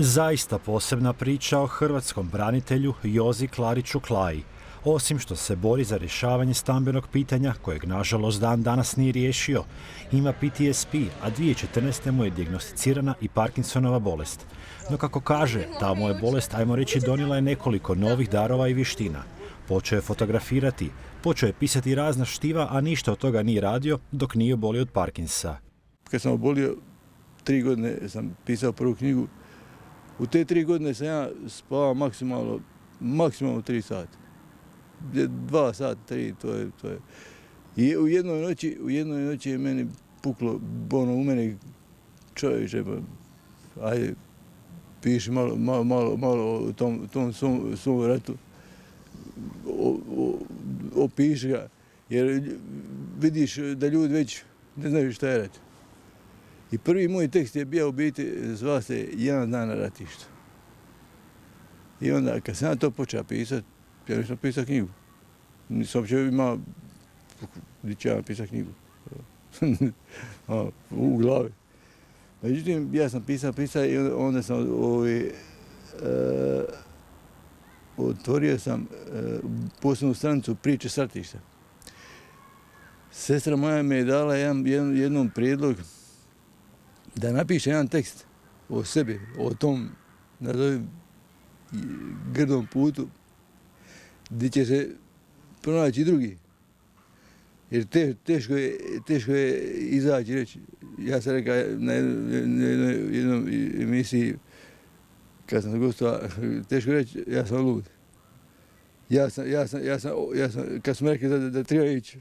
Zaista posebna priča o hrvatskom branitelju Jozi Klariću Klaji. Osim što se bori za rješavanje stambenog pitanja, kojeg nažalost dan danas nije riješio, ima PTSP, a 2014. mu je dijagnosticirana i Parkinsonova bolest. No kako kaže, ta mu je bolest, ajmo reći, donijela je nekoliko novih darova i vještina. Počeo je fotografirati, počeo je pisati razna štiva, a ništa od toga nije radio dok nije obolio od Parkinsa. Kad sam obolio, 3 godine sam pisao prvu knjigu. U te 3 godine sam ja spavao maksimalno 3 sata. 2 sata, 3, to je. I u jednoj noći je meni puklo, u meni čovječe, ajde, piši malo o tom svom ratu, opiši ga, jer vidiš da ljudi već ne znaju šta je rat. I prvi moj tekst je bio u biti, zvao se Jedan dan na ratištu. I onda kad sam ja to počeo pisati, ja nisam pisao knjigu. Nisam uopće imao, gdje ću ja napisati knjigu, u glavi. Međutim, ja sam pisao i onda sam otvorio sam posebnu stranicu priče s ratišta. Sestra moja mi je dala jednom prijedlog da napiše jedan tekst o sebi, o tom, nazovim, grdom putu, gdje će se pronaći drugi. Jer teško je izaći i reći. Ja sam rekao na jednoj emisiji, kad sam gostovao, teško reći, ja sam lud. Kad smo rekli da treba ići,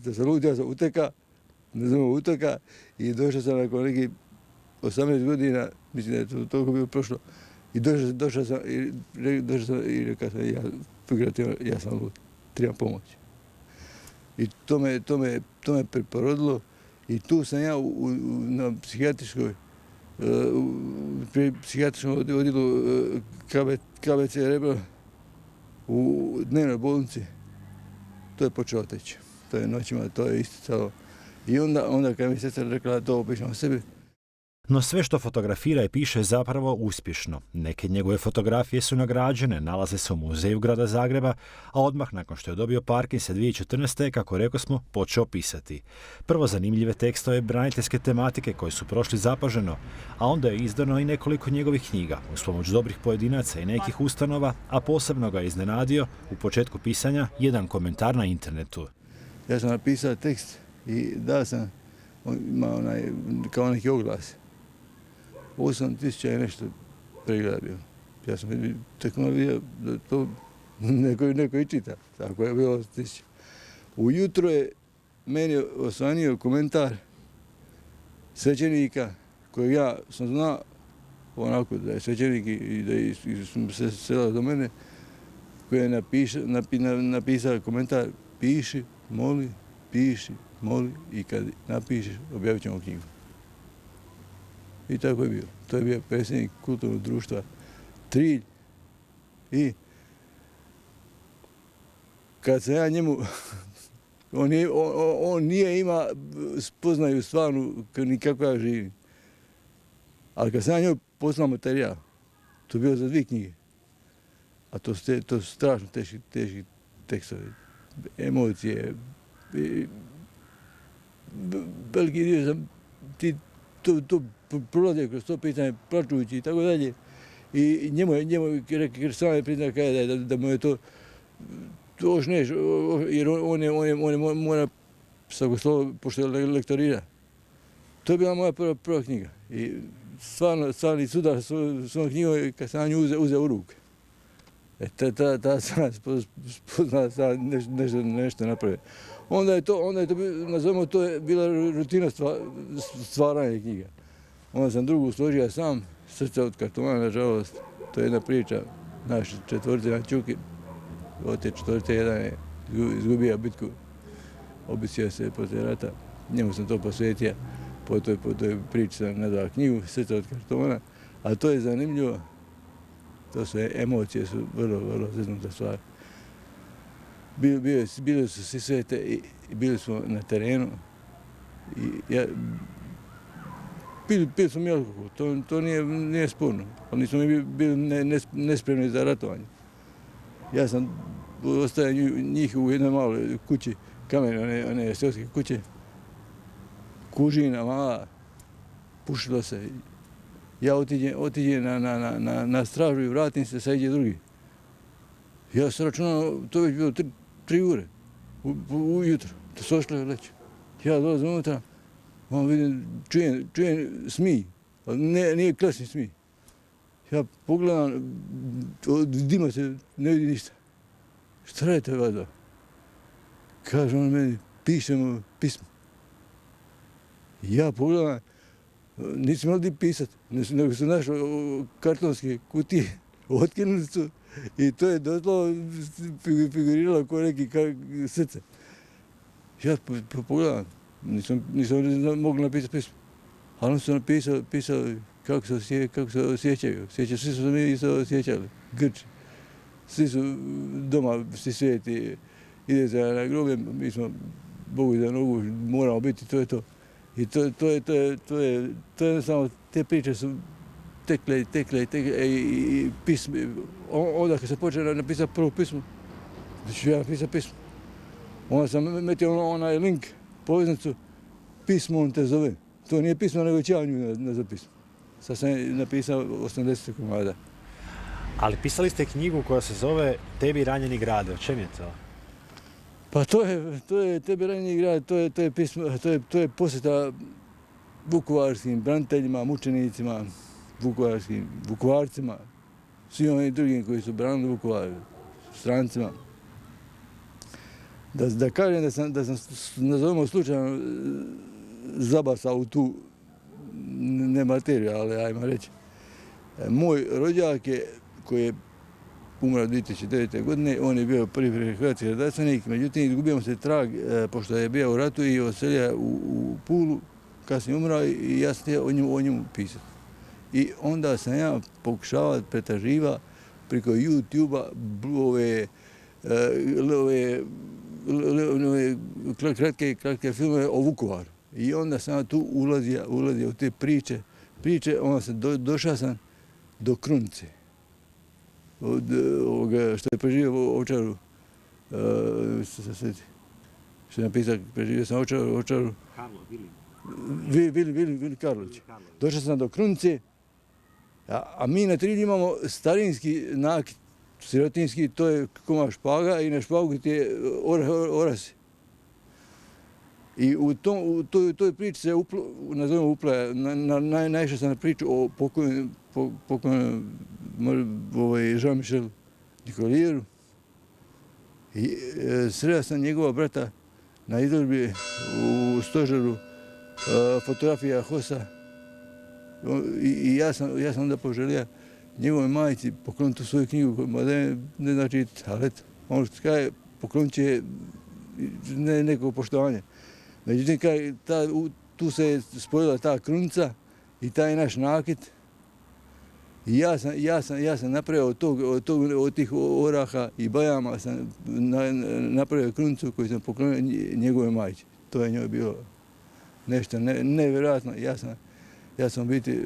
da sam lud, ja sam uteka i došao sam nakon nekih 18 godina, mislim da je to toliko bilo prošlo, i došao sam i rekao sam, ja sam lud, trebam pomoć. I to me preporodilo i tu sam ja na psihijatrijskom odjelu KBC Rebro u dnevnoj bolnici. To je počelo teći. To je noćima, to je isticalo. I onda kad mi sestra rekla da to opišem o sebi. No sve što fotografira i piše je zapravo uspješno. Neke njegove fotografije su nagrađene, nalaze se u muzeju grada Zagreba, a odmah nakon što je dobio Parkinsa 2014. kako rekao smo, počeo pisati. Prvo zanimljive tekstove braniteljske tematike koji su prošli zapaženo, a onda je izdano i nekoliko njegovih knjiga uz pomoć dobrih pojedinaca i nekih ustanova, a posebno ga je iznenadio u početku pisanja jedan komentar na internetu. Ja sam napisao tekst i dao sam, imao kao neki oglas. 8.000 i nešto pregleda bilo. Ja sam tek vidio da to neko i čita. Tako je bilo 8.000. Ujutro je meni osvanio komentar svećenika kojeg ja sam znao onako da je svećenik i da se selao do mene, koji je napisao komentar piši, moli i kad napišeš objavit ćemo knjigu. I tako je bilo. To je bio predsjednik kulturnog društva Trilj i kad sam ja njemu, on nije ima spoznaju stvarnu ni kako ja živim. Ali kad sam ja njemu poslao materijal, to je bilo za 2 knjige. A to su strašno teški tekstovi, emocije. Veliki dio sam to prolazio kroz to pitanje, plačujući i tako dalje. I njemu je sam je priznao da mu je to još neš, jer on mora svako slovo, pošto je lektorira. To je bila moja prva knjiga. I stvarni sudar svojom knjigom kad sam nju uzeo u ruke. Ta sam spoznala nešto napravio. Onda je to, nazovimo, to je bila rutina stvaranja knjiga. Onda sam drugu složio sam, Srce od kartona, nažalost. To je jedna priča naše četvorce na Čuki. Od te četvorce jedan je izgubio bitku, obisio se poslije rata. Njemu sam to posvetio, po toj priči sam nazvao knjigu Srce od kartona. A to je zanimljivo, to su emocije, su vrlo zeznuta stvar. Bili su svi svete i bili smo na terenu. I pili smo mi alkohol, to nije sporno, ali nismo mi bili nespremni za ratovanje. Ja sam ostavio njih u jednoj maloj kući, kamene, one seoske kuće, kužina mala, pušilo se. Ja otiđem na stražu i vratim se, sad ide drugi. Ja sam računao, to je već bilo 3 ure ujutro, da su ošli leći. Ja dolazim unutra, vidim, čujem smij, ali nije klasni smij. Ja pogledam, od dima se ne vidi ništa. Šta radite vada? Kaže on meni, pišemo pismo. Ja pogledam, nisam imao di pisat, nego sam našao kartonske kutije, otkinulicu i to je doslovno figuriralo kao neki srce. Ja pogledam, nisam mogao napisati pismo, ali oni su napisali kako se osjećaju. Svi su se mi isto osjećali, Grči. Svi su doma, svi svijeti, idete na groblje, mi smo Bogu za nogu, moramo biti, to je to. I to je jednostavno, te priče su tekle i pismo. Onda kad sam počeo napisati prvo pismo, da ću ja napisati pismo. Onda sam metio onaj link, poveznicu, pismo on te zove. To nije pismo, nego će ja nju za pismo. Sad sam napisao 80 komada. Ali pisali ste knjigu koja se zove Tebi ranjeni grade. O čem je to? Pa to je Tebi ranjeni grad, to je pismo, to je posjeta vukovarskim braniteljima, mučenicima, vukovarcima, svim onim drugim koji su branili Vukovar, strancima. Da kažem da sam nazovemo slučajno zabasao u tu, ne materiju, ali ajmo reći. Moj rođak koji je umro 2009. godine, on je bio prvi hrvatski redarstvenik, međutim izgubio se trag pošto je bio u ratu i odselio u Pulu, kasnije umrao i ja sam htio o njemu pisati. I onda sam ja pokušavao pretraživati preko YouTube-a kratke filmove o Vukovaru. I onda sam tu ulazio u te priče, onda sam došao sam do Krunice. Od ovoga što je preživio u Ovčaru, što je napisao, preživio sam Ovčaru, Vili Karlović. Došao sam do Krunice, a mi na Trilju imamo starinski nakit, sirotinski, to je koma špaga i na špagu ti je orasi. I u toj priči se nazovemo uplaja, najviše sam na priču o pokojnom Jean-Michel Nicolijeru. I sreo sam njegova brata na izložbi u stožeru fotografija Hossa. I ja sam onda poželio njegove majici pokloniti tu svoju knjigu, ne znači, ali eto, ono što kaže, poklonit će neko poštovanje. Međutim, tu se spojila ta Krunica i taj naš nakit. I ja sam napravio od tih oraha i bajama sam napravio Krunicu koju sam poklonio njegove majci. To je njoj bilo nešto nevjerojatno. Ja sam u biti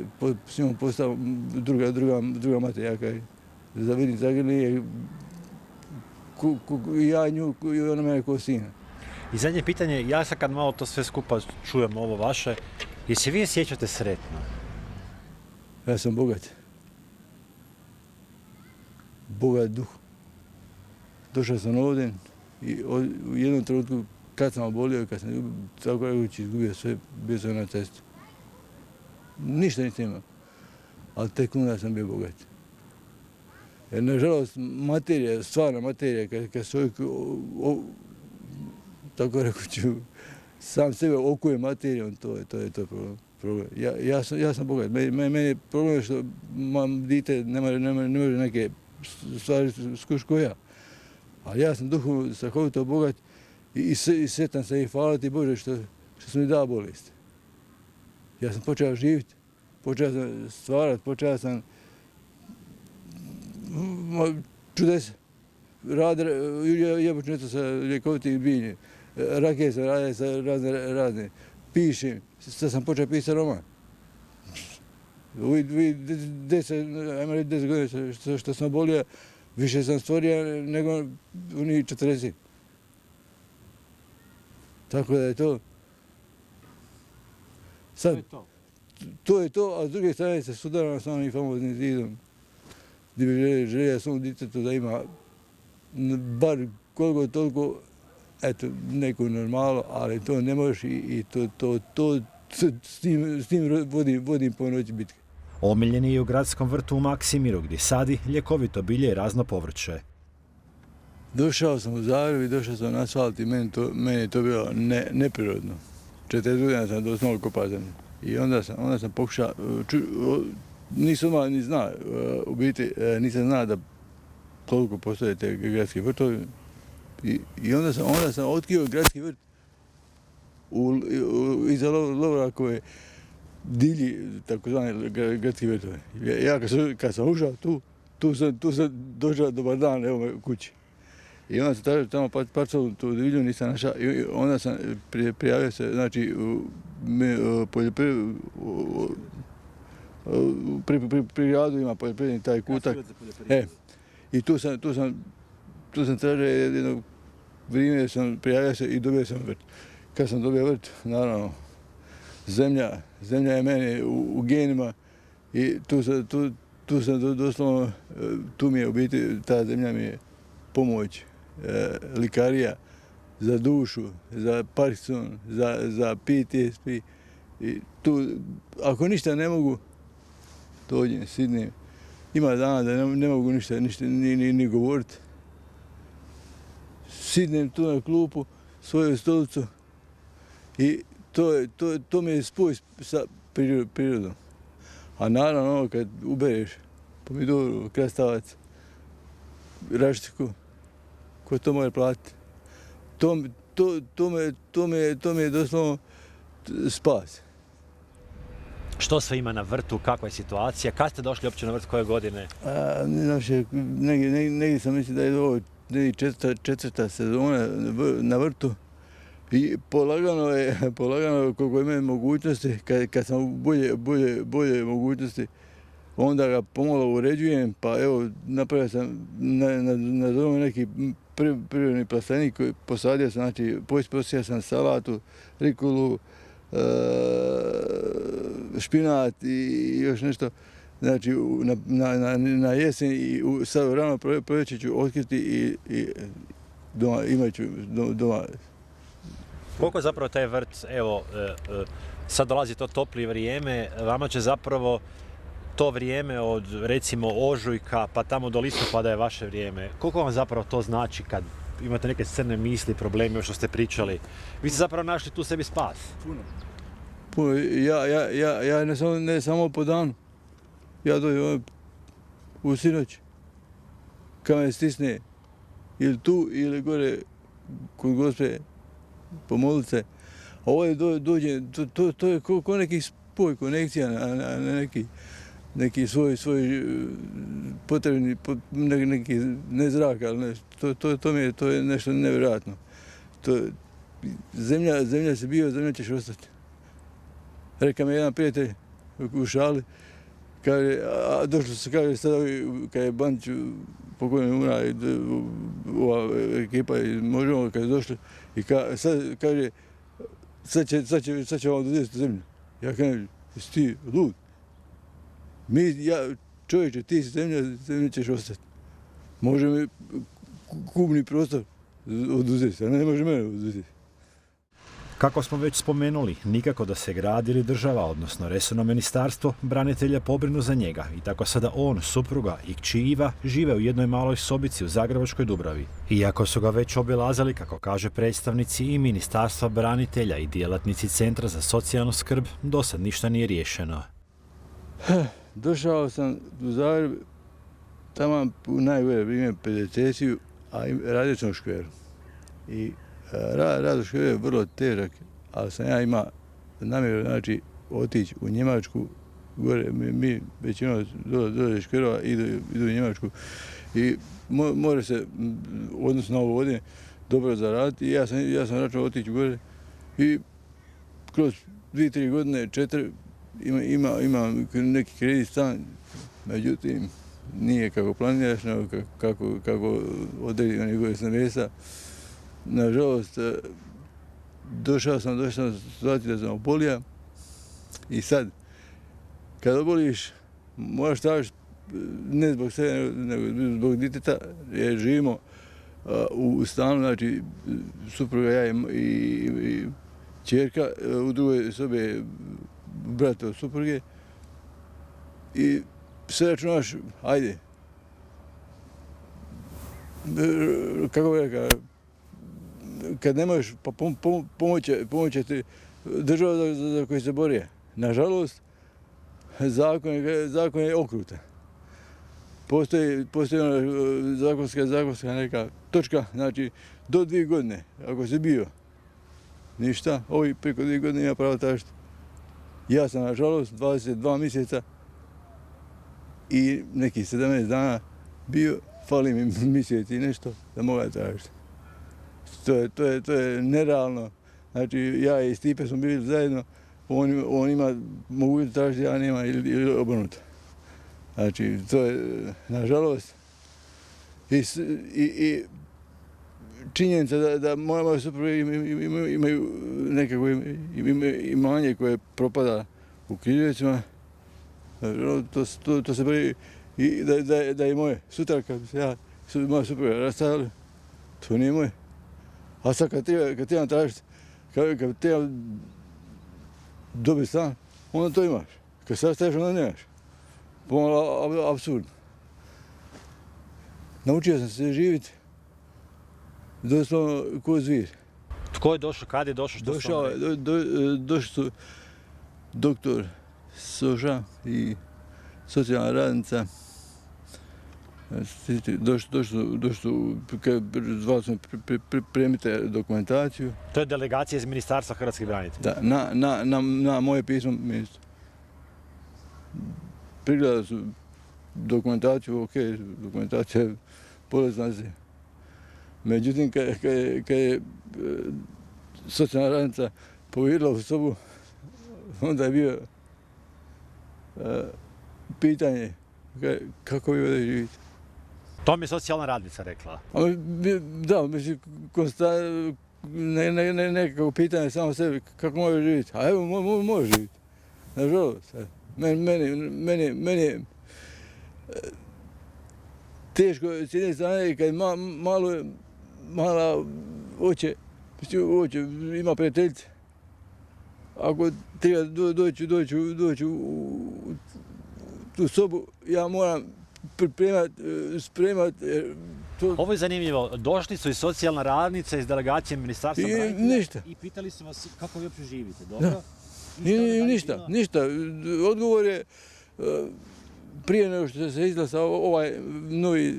s njom postao druga mati. Ja kaj vidim zagrlije, ja nju i ona mene kao sina. I zadnje pitanje, ja sad kad malo to sve skupa čujem ovo vaše, jesi vi sjećate sretno? Ja sam bogat. Bogat duh. Došao sam ovdje i u jednom trenutku kad sam obolio, kad sam tako reći izgubio sve, bio sam na cestu. Ništa nisam imao, ali tek onda sam bio bogat. Jer nažalost materija, stvarna materija, kad se tako reći, sam sebe okuje materijom, to je problem. Ja sam bogat. Meni je problem što mam dite ne može neke stvari skušati kao ja. Ali ja sam duhovno strahovito bogat i sretan sam i hvala ti Bože što sam mi dao bolest. Ja sam počeo živjeti, počeo sam stvarati, počeo sam čudesa. Jabučnicu sa ljekovitim biljem, rakije sam radio sa razne, pišem, sad sam počeo pisati roman. Ovi 10, ajmo reći 10 godina što sam bolio, više sam stvorio nego oni 40. Tako da je to. Sad, to je to, a s druge strane se sudaram sa onim famoznim zidom. Gdje bi želio svom djetetu da ima bar koliko toliko, eto, neku normalu, ali to ne možeš i s tim vodim po noći bitke. Omiljen je i u gradskom vrtu u Maksimiru gdje sadi ljekovito bilje i razno povrće. Došao sam u Zagreb i došao sam na asfalt i meni je to bilo neprirodno. 40 godina sam doslovno kopao zemlju. I onda sam pokušao, nisam malo ni znao, u biti nisam znao da toliko postoje te gradski vrtovi. I onda sam otkrio gradski vrt iza Lovrakove divlji, takozvane gradski vrtove. Ja kad sam ušao tu sam došao dobar dan, evo me kući. I onda sam tražio tamo parcelu, tu divlju nisam našao i onda sam prijavio se, znači, pri gradu ima poljoprivredni taj kutak. I tu sam tražio jedno vrijeme, sam prijavio se i dobio sam vrt. Kad sam dobio vrt, naravno, zemlja je meni u genima i tu sam doslovno, tu mi je u biti, ta zemlja mi je pomoć, likarija za dušu, za Parkinson, za PTSP. I tu, ako ništa ne mogu, dođem, sidnem. Ima dana da ne mogu ništa ni govoriti. Sidnem tu na klupu, svoju stolicu i to mi je spoj sa prirodom. A naravno, kad ubereš pomidoru, krastavac, raštiku, ko to može platiti? To mi je doslovno spas. Što sve ima na vrtu, kakva je situacija? Kad ste došli uopće na vrt, koje godine? Negdje sam mislio da je ovo četvrta sezona na vrtu. I polagano je koliko imam mogućnosti, kad sam bolje mogućnosti, onda ga pomalo uređujem, pa evo, napravio sam na domu neki prirodni plastenik, posadio sam, znači, posijao sam salatu, rikulu, špinat i još nešto. Znači, na jesen i sad rano proljeće ću otkriti i imat ću doma. Koliko zapravo taj vrt, evo, sad dolazi to toplije vrijeme, vama će zapravo to vrijeme od recimo ožujka pa tamo do listopada je vaše vrijeme. Koliko vam zapravo to znači kad imate neke crne misli, probleme, što ste pričali? Vi ste zapravo našli tu sebi spas. Puno. Ja ne samo po danu. Ja dođem u sinoć, kad me stisne, ili tu, ili gore kod Gospe, pomolit se. A ovdje dođe, to je ko neki spoj, konekcija na neki svoj potrebni, neki ne zrak, ali nešto. To je nešto nevjerojatno. Zemlja si bio, zemlja ćeš ostati. Reka mi jedan prijatelj u šali, a došlo se, kaže, sad kad je Bandić pokojni umra, ova ekipa iz Možemo, kad je došli, i sad kaže, sad će vam oduzeti zemlju. Ja kažem, jesi ti lud? Čovječe, ti si zemlja ćeš ostati. Može mi kubni prostor oduzeti, a ne može mene oduzeti. Kako smo već spomenuli, nikako da se grad ili država, odnosno resorno ministarstvo, branitelja pobrinu za njega i tako sada on, supruga i kći Iva žive u jednoj maloj sobici u Zagrebačkoj Dubravi. Iako su ga već obilazili, kako kaže predstavnici i Ministarstva branitelja i djelatnici Centra za socijalnu skrb, dosad ništa nije riješeno. Došao sam u Zagreb, tamo u najgore vrijeme pred recesiju, a radio sam u škveru. I rad u škveru je vrlo težak, ali sam ja imao namjeru, znači, otići u Njemačku, gore, mi većinom dole škverova idu u Njemačku i može se, odnosno na ovo godine, dobro zaraditi i ja sam računao otići gore i kroz 2-3 godine, 4, ima neki kredit stan, međutim, nije kako planiraš, nego kako odredio njegove smesa. Nažalost, došao sam do situacije da sam obolio i sad, kad oboliš, moraš tražiti, ne zbog sebe, nego zbog djeteta, jer živimo u stanu, znači supruga, ja i ćerka, u drugoj sobi je brat od supruge i sve računaš, ajde, kako bi rekao, kad ne možeš, pa pomoće ti država za koju se bori. Nažalost, zakon je okrutan. Postoji zakonska neka točka, znači do 2 godine, ako si bio, ništa, ovi preko 2 godine ima pravo tražiti. Ja sam, nažalost, 22 mjeseca i nekih 17 dana bio, fali mi mjesec i nešto da mogu tražiti. To je nerealno. Znači, ja i Stipe smo bili zajedno, on ima mogućnost tražiti, ja nema ili obrnuto. Znači, to je, nažalost, i činjenica da moja supruga imaju nekako imanje koje propada u Križevcima, to se pravi i da je moje. Sutra kad se ja i moja supruga rastavili, to nije moje. A sad kad trebam tražiti, kad trebam dobiti stan, onda to imaš. Kad sad staviš, onda nemaš. Pomalo apsurdno. Naučio sam se živjeti doslovno ko zvir. Tko je došao, kad je došao, što Došli su doktor Soža i socijalna radnica. Došli su, zvali smo pripremite dokumentaciju. To je delegacija iz Ministarstva hrvatskih branitelja? Da, na moje pismo ministru. Prigledali su dokumentaciju, ok, dokumentacija je polazna se. Međutim, kad je socijalna radnica povjerila u sobu, onda je bio pitanje kako vi ovdje živite. To mi je socijalna radnica rekla. Da, mislim, nekako pitanje samo sebi kako može živjeti. A evo, može živjeti. Nažalost, meni je teško s jedne strane kad mala oće, ima prijateljice. Ako treba doći u tu sobu, ja moram spremat. Ovo je zanimljivo. Došli su i socijalna radnica iz delegacije Ministarstva branitelja i pitali su vas kako vi uopće živite. Dobro? Ništa. Odgovor je prije nego što se izglasa ovaj novi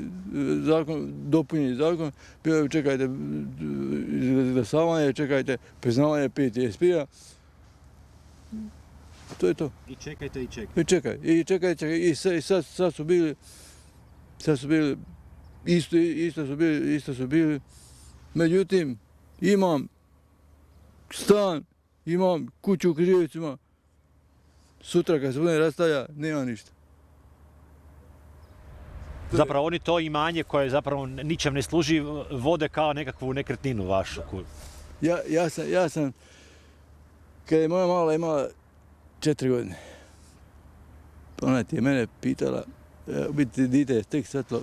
zakon, dopunjeni zakon, bio je čekajte izglasavanje, čekajte priznavanje PTSP-a. To je to. I čekajte. I čekajte. I sad su bili, isto su bili. Međutim, imam stan, imam kuću u Križevcima. Sutra kad se budem rastavlja, nema ništa. Zapravo oni to imanje koje zapravo ničem ne služi vode kao nekakvu nekretninu vašu. Ja sam, kad je moja mala imala 4 godine, ona je mene pitala, u biti dite je tek satlo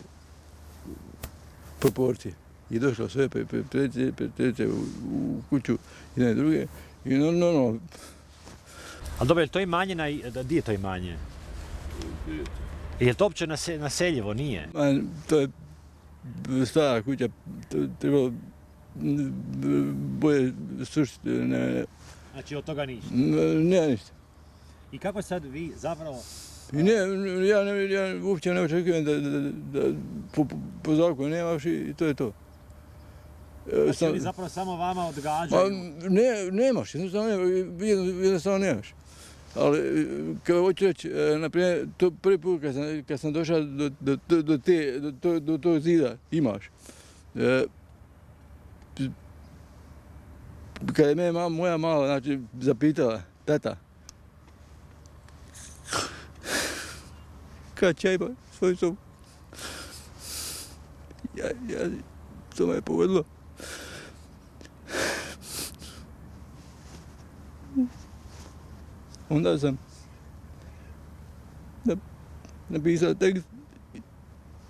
proporcije. I došla sve prijateljice u kuću jedne i druge. I normalno. Ali dobro, je li to imanje, di je to imanje? Je li to uopće naseljivo? Nije? To je stara kuća, trebalo bolje sušiti. Znači od toga ništa? Ne, ništa. I kako sad vi zapravo... Ja uopće ne očekujem da po zakonu nemaš i to je to. Znači oni zapravo samo vama odgađaju? Nemaš, jednostavno nemaš. Ali, kao hoću reći, naprimjer, to prvi put kad sam došao do tog zida, imaš. Kad je moja mala, znači, zapitala, tata, Kaća ima svoju sobu. To me je pogodilo. Onda sam napisao tekst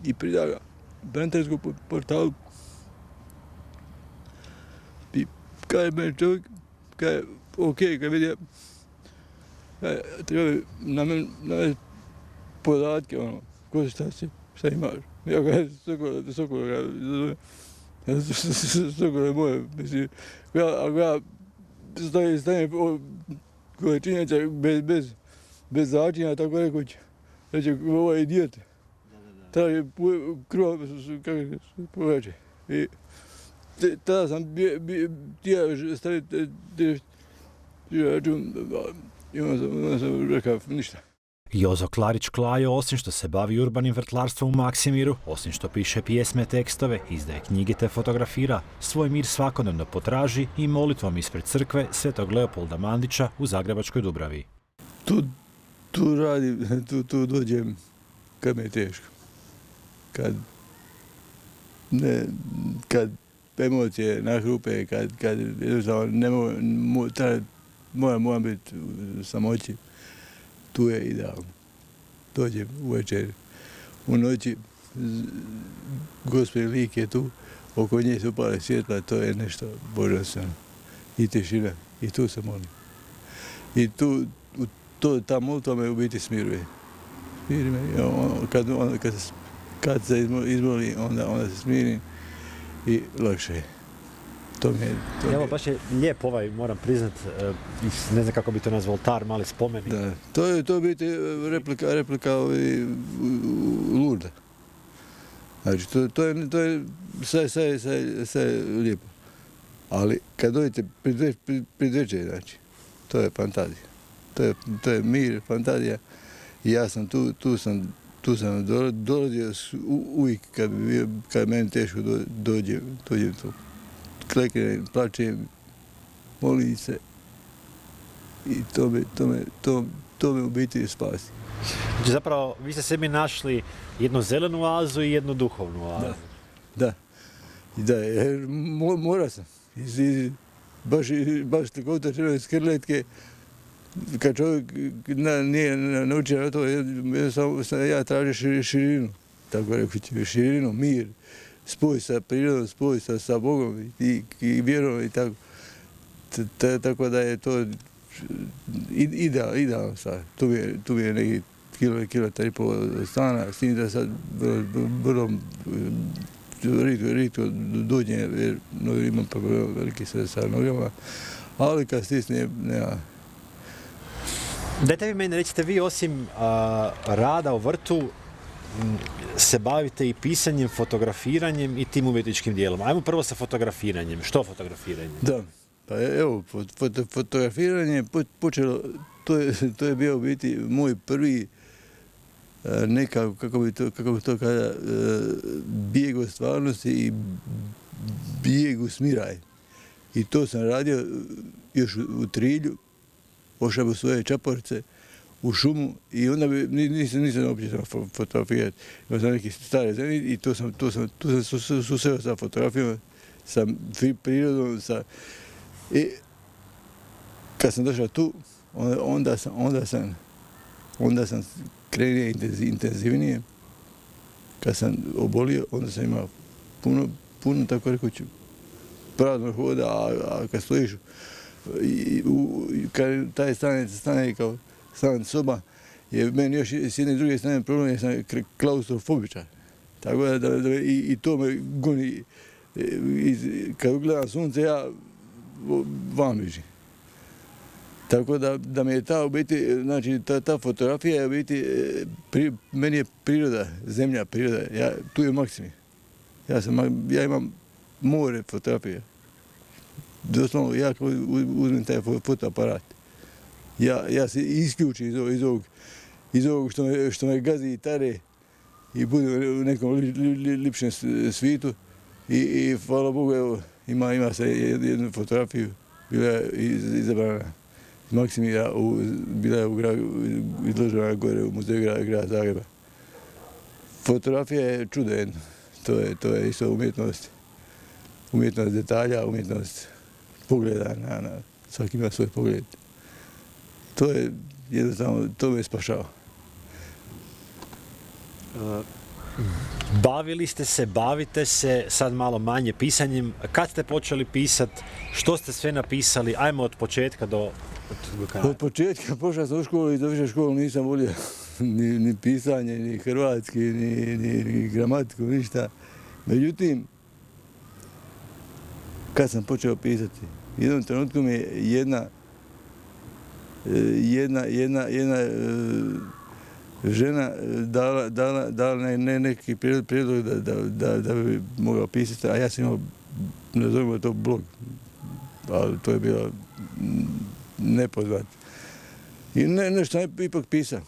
i pridao ga braniteljskom portalu. I kada je meni čovjek, kada je okej, kada vidio, treba navesti podatke, ko šta imaš. Ja ga Sokol je moje, mislim, ako ja stavim koje činjenica bez začina, tako rekoć, reći, ovo je idiot. Traži krva, kako se poveće. I tada sam htio staviti račun, i onda sam rekao, ništa. Jozo Klarić-Klajo, osim što se bavi urbanim vrtlarstvom u Maksimiru, osim što piše pjesme, tekstove, izdaje knjige te fotografira, svoj mir svakodnevno potraži i molitvom ispred crkve Svetog Leopolda Mandića u Zagrebačkoj Dubravi. Tu radim, tu dođem kad me je teško. Kad emocije nahrupe, kad jednostavno moram biti u samoći. Tu je idealno. Dođem uvečer, u noći, Gospodin lik je tu, oko nje se upale svjetla, to je nešto božanstveno. I tišina, i tu se molim. I ta molitva me u biti smiruje. Smiri me, kad se izmoli, onda se smirim i lakše je. Evo, baš je lijep moram priznat, ne znam kako bi to nazvao, oltar, mali spomenik. Da, to biti replika Lurda. Znači, to je sve lijepo. Ali kad dođete pred večer, znači, to je fantazija. To je mir, fantazija. I ja sam tu sam dolazio uvijek kad je meni teško dođem tu. Kleknem, plačem, molim se i to me u biti spasi. Znači zapravo vi ste sebi našli jednu zelenu oazu i jednu duhovnu oazu. Da, jer morao sam. Baš tako trčeo iz krletke, kad čovjek nije naučio na to, ja tražim širinu, tako rekao, širinu, mir. Spoj sa prirodom, spoj sa Bogom i vjerom i tako. Tako da je to idealno stvar. Tu mi je neki kilometar i pol stana, s tim da sad vrlo ritko dođem, jer imam problema veliki sa nogama, ali kad stisnem, nema. Dajte vi meni, recite, vi osim rada u vrtu, se bavite i pisanjem, fotografiranjem i tim umjetničkim dijelom. Ajmo prvo sa fotografiranjem. Što fotografiranje? Da, pa evo, fotografiranje počelo, to je bio u biti moj prvi nekako, kako bi to kada, bijeg od stvarnosti i bijeg u smiraj. I to sam radio još u Trilju, pošao u svoje čaporce, u šumu i onda nisam uopće fotografirati. Imao sam neke stare zemlje i tu sam susreo sa fotografijom, sa prirodom, i kad sam došao tu, onda sam krenuo intenzivnije. Kad sam obolio, onda sam imao puno tako rekuću praznog hoda, a kad stojiš, kad taj stane kao stan soba, je meni još s jedne i druge strane problem, jer sam klaustrofobičar. Tako da i to me goni. Kad gledam sunce, ja van bižim. Tako da mi je ta u biti, znači ta fotografija je u biti, meni je priroda, zemlja, priroda, tu je Maksimir. Ja imam more fotografija. Doslovno, ja uzmem taj fotoaparat. Ja se isključim iz ovog što me gazi i tare i budem u nekom lipšem svijetu i hvala Bogu, evo, ima se jednu fotografiju, bila je izabrana Maksimira, bila je izložena gore u muzeju grada Zagreba. Fotografija je čudo jedno. To je isto umjetnost. Umjetnost detalja, umjetnost pogleda na svaki ima svoj pogled. To je jednostavno, to me spašava. Bavite se sad malo manje pisanjem. Kad ste počeli pisati? Što ste sve napisali? Ajmo od početka do kraja. Od početka pošao sam u školu i završio školu nisam volio ni pisanje, ni hrvatski, ni gramatiku, ništa. Međutim, kad sam počeo pisati, u jednom trenutku mi je jedna žena dala neki prijedlog da bi mogao pisati, a ja sam imao, nazovimo to blog, ali to je bilo nepoznat. I nešto sam ipak pisao.